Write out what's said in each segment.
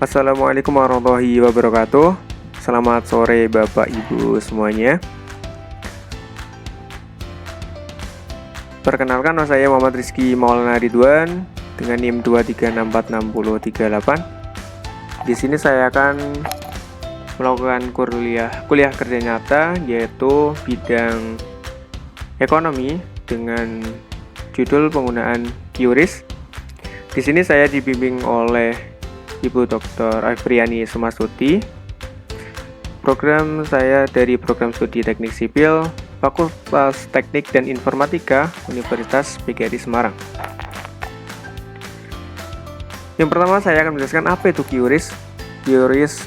Assalamualaikum warahmatullahi wabarakatuh. Selamat sore Bapak Ibu semuanya. Perkenalkan, nama saya Muhammad Rizky Maulana Ridwan dengan NIM 2364038. Di sini saya akan melakukan kuliah kerja nyata, yaitu bidang ekonomi dengan judul penggunaan QRIS. Di sini saya dibimbing oleh Ibu Dr. Afriani Sumasuti. Program saya dari program studi Teknik Sipil, Fakultas Teknik dan Informatika, Universitas PGRI Semarang. Yang pertama saya akan menjelaskan apa itu QRIS. QRIS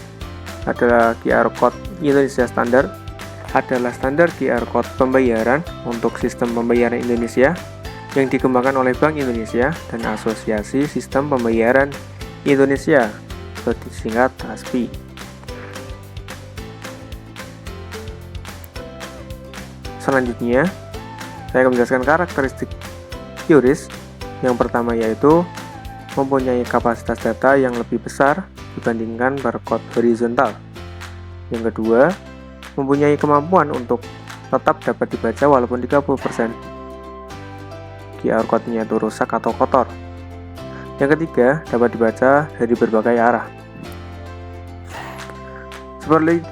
adalah QR Code Indonesia Standard, adalah standar QR Code pembayaran untuk sistem pembayaran Indonesia yang dikembangkan oleh Bank Indonesia dan Asosiasi Sistem Pembayaran Indonesia, atau disingkat ASPI. Selanjutnya, saya akan menjelaskan karakteristik QRIS. Yang pertama yaitu mempunyai kapasitas data yang lebih besar dibandingkan barcode horizontal. Yang kedua, mempunyai kemampuan untuk tetap dapat dibaca walaupun 30% QR code-nya itu rusak atau kotor. Yang ketiga, dapat dibaca dari berbagai arah.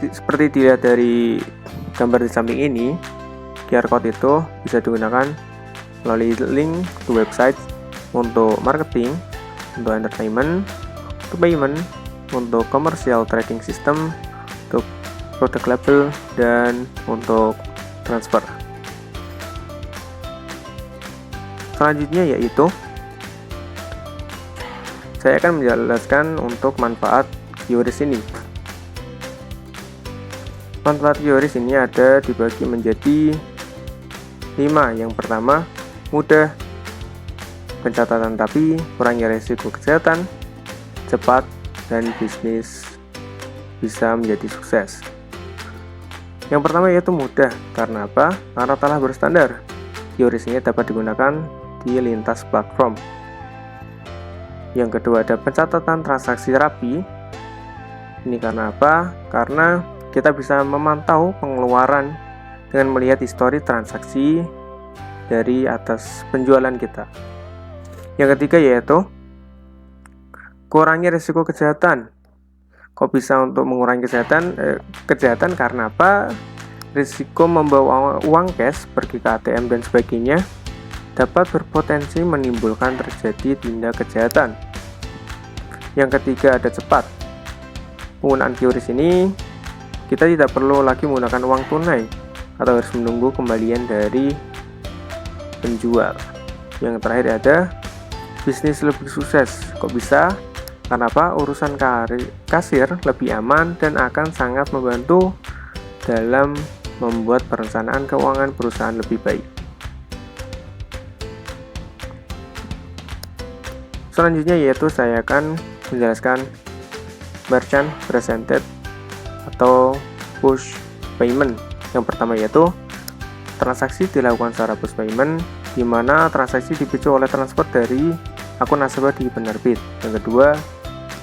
Seperti dilihat dari gambar di samping ini, QR code itu bisa digunakan melalui link ke website untuk marketing, untuk entertainment, untuk payment, untuk commercial tracking system, untuk product label, dan untuk transfer. Selanjutnya yaitu saya akan menjelaskan untuk manfaat QRIS ini. Manfaat QRIS ini ada dibagi menjadi 5. Yang pertama, mudah pencatatan tapi kurangi resiko kesehatan, cepat, dan bisnis bisa menjadi sukses. Yang pertama yaitu mudah. Karena apa? Karena telah berstandar. QRIS ini dapat digunakan di lintas platform. Yang kedua ada pencatatan transaksi rapi. Ini karena apa? Karena kita bisa memantau pengeluaran dengan melihat histori transaksi dari atas penjualan kita. Yang ketiga yaitu kurangi risiko kejahatan. Kok bisa untuk mengurangi kejahatan karena apa? Risiko membawa uang cash pergi ke ATM dan sebagainya dapat berpotensi menimbulkan terjadi tindak kejahatan. Yang ketiga ada cepat. Penggunaan QRIS ini kita tidak perlu lagi menggunakan uang tunai atau harus menunggu kembalian dari penjual. Yang terakhir ada bisnis lebih sukses. Kok bisa? Karena apa? Urusan kasir lebih aman dan akan sangat membantu dalam membuat perencanaan keuangan perusahaan lebih baik. Selanjutnya yaitu saya akan menjelaskan merchant presented atau push payment. Yang pertama yaitu transaksi dilakukan secara push payment, di mana transaksi dipicu oleh transfer dari akun nasabah di penerbit. Yang kedua,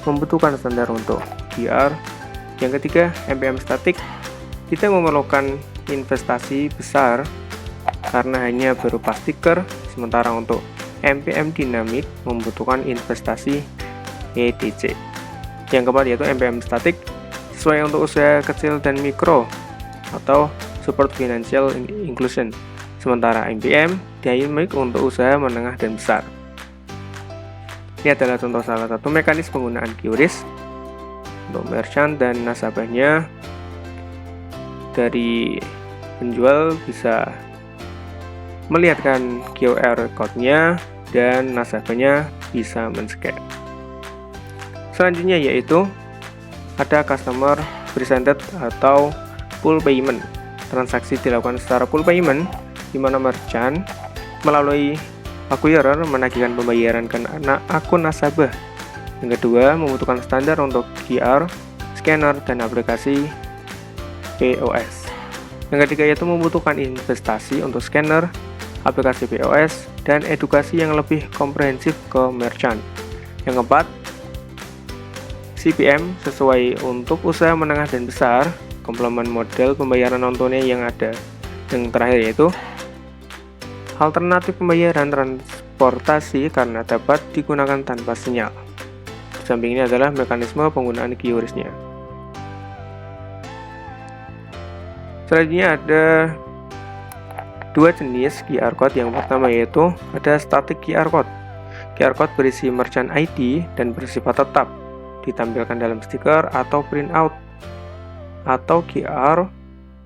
membutuhkan standar untuk QR. Yang ketiga, MPM statik. Kita memerlukan investasi besar karena hanya berupa stiker, sementara untuk MPM dinamik membutuhkan investasi EDC. Yang keempat yaitu MPM statik sesuai untuk usaha kecil dan mikro atau support financial inclusion, sementara MPM dynamic untuk usaha menengah dan besar. Ini adalah contoh salah satu mekanisme penggunaan QRIS untuk merchant dan nasabahnya. Dari penjual bisa melihatkan QR code-nya dan nasabahnya bisa men-scan. Selanjutnya yaitu ada customer presented atau full payment. Transaksi dilakukan secara full payment, di mana merchant melalui acquirer menagihkan pembayaran ke akun nasabah. Yang kedua, membutuhkan standar untuk QR, scanner, dan aplikasi POS. Yang ketiga yaitu membutuhkan investasi untuk scanner, aplikasi POS, dan edukasi yang lebih komprehensif ke merchant. Yang keempat, CPM sesuai untuk usaha menengah dan besar, komplement model pembayaran non-tunai yang ada. Yang terakhir yaitu alternatif pembayaran transportasi karena dapat digunakan tanpa sinyal. Di samping ini adalah mekanisme penggunaan QRIS-nya. Selanjutnya ada dua jenis QR Code. Yang pertama yaitu ada static QR Code. QR Code berisi merchant ID dan bersifat tetap, ditampilkan dalam stiker atau printout, atau QR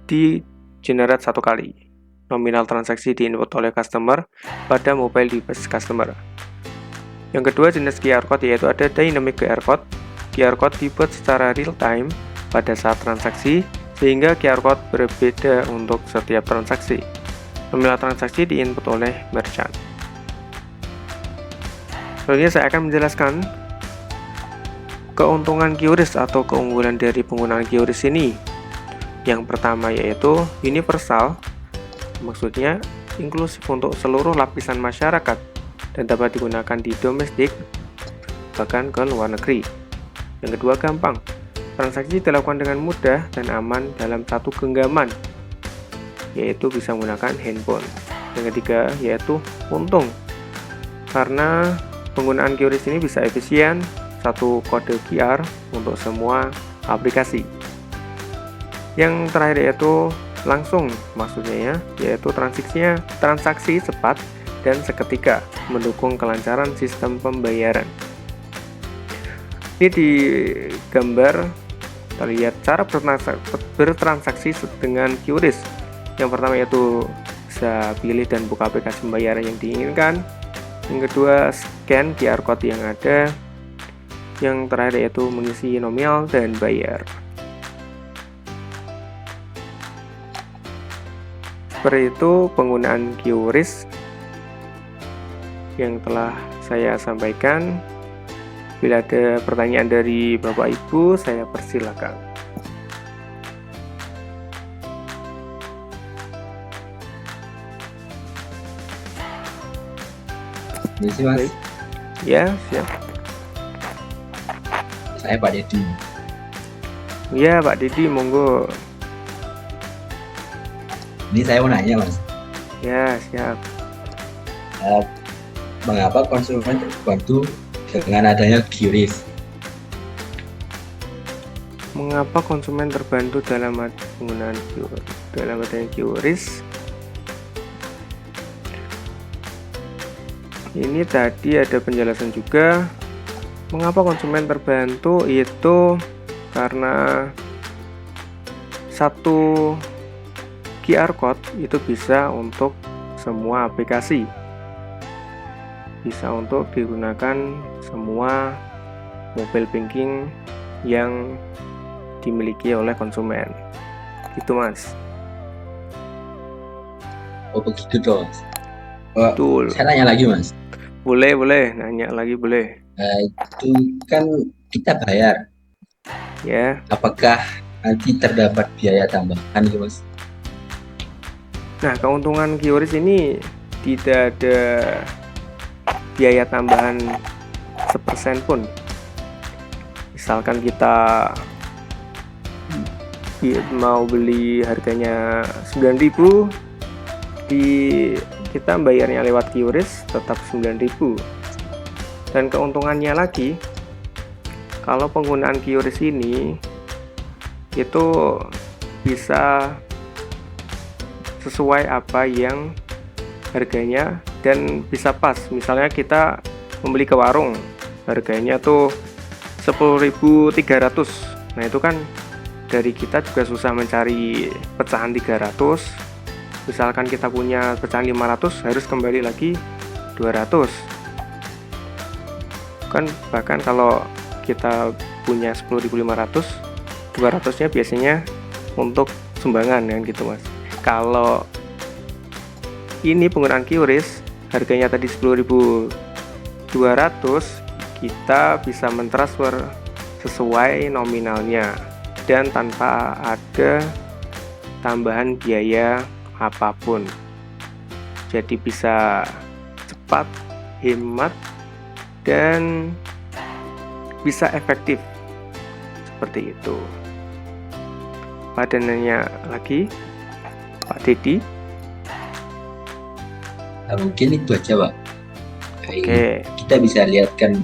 di generate satu kali. Nominal transaksi diinput oleh customer pada mobile device customer. Yang kedua jenis QR Code yaitu ada dynamic QR Code. QR Code dibuat secara real time pada saat transaksi, sehingga QR Code berbeda untuk setiap transaksi. Nominal transaksi diinput oleh merchant. Selanjutnya saya akan menjelaskan keuntungan QRIS atau keunggulan dari penggunaan QRIS ini. Yang pertama yaitu universal, maksudnya inklusif untuk seluruh lapisan masyarakat dan dapat digunakan di domestik bahkan ke luar negeri. Yang kedua gampang, transaksi dilakukan dengan mudah dan aman dalam satu genggaman, yaitu bisa menggunakan handphone. Yang ketiga yaitu untung, karena penggunaan QRIS ini bisa efisien, satu kode QR untuk semua aplikasi. Yang terakhir yaitu langsung, maksudnya yaitu transaksi cepat dan seketika, mendukung kelancaran sistem pembayaran. Ini di gambar kita lihat cara bertransaksi dengan QRIS. Yang pertama yaitu bisa pilih dan buka aplikasi pembayaran yang diinginkan. Yang kedua scan QR code yang ada. Yang terakhir yaitu mengisi nominal dan bayar. Seperti itu penggunaan QRIS yang telah saya sampaikan. Bila ada pertanyaan dari Bapak Ibu, saya persilakan. Terima kasih, Mas. Ya, siap. Saya Pak Dedi. Ya, Pak Dedi, monggo. Ini saya mau nanya, Mas. Ya, siap. Mengapa konsumen terbantu dengan adanya QRIS? Mengapa konsumen terbantu dalam penggunaan adanya QRIS? Ini tadi ada penjelasan juga. Mengapa konsumen terbantu itu karena satu QR code itu bisa untuk semua aplikasi, bisa untuk digunakan semua mobile banking yang dimiliki oleh konsumen. Gitu, Mas. Oh begitu toh. Betul. Saya tanya lagi, Mas. Boleh, nanya lagi boleh. Itu kan kita bayar. Ya. Apakah nanti terdapat biaya tambahan gitu, Mas? Nah, keuntungan QRIS ini tidak ada biaya tambahan 1% pun. Misalkan kita mau beli harganya 9.000, kita bayarnya lewat QRIS tetap 9.000. Dan keuntungannya lagi, kalau penggunaan QRIS ini itu bisa sesuai apa yang harganya dan bisa pas. Misalnya kita membeli ke warung, harganya tuh 10.300. Nah, itu kan dari kita juga susah mencari pecahan 300. Misalkan kita punya pecahan 500, harus kembali lagi 200. Kan bahkan kalau kita punya 10.500, 200-nya biasanya untuk sumbangan kan gitu, Mas. Kalau ini penggunaan QRIS, harganya tadi 10.200, kita bisa mentransfer sesuai nominalnya dan tanpa ada tambahan biaya apapun. Jadi bisa cepat, hemat, dan bisa efektif seperti itu. Ada nanya lagi, Pak Dedi? Nah, mungkin itu aja, Pak. Oke. Kita bisa lihat kan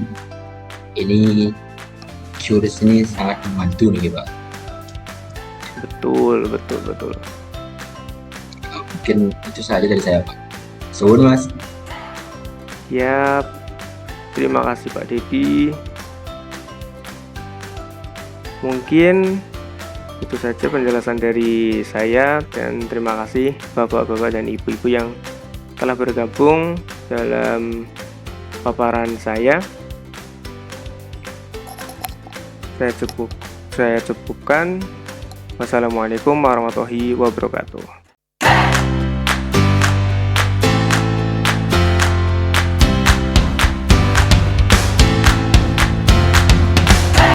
ini QRIS ini sangat membantu nih, Pak. Betul. Mungkin itu saja dari saya, Pak. Suwun, Mas. Siap. Terima kasih Pak Dedi. Mungkin itu saja penjelasan dari saya, dan terima kasih Bapak-bapak dan Ibu-ibu yang telah bergabung dalam paparan saya. Saya cukupkan. Wassalamualaikum warahmatullahi wabarakatuh.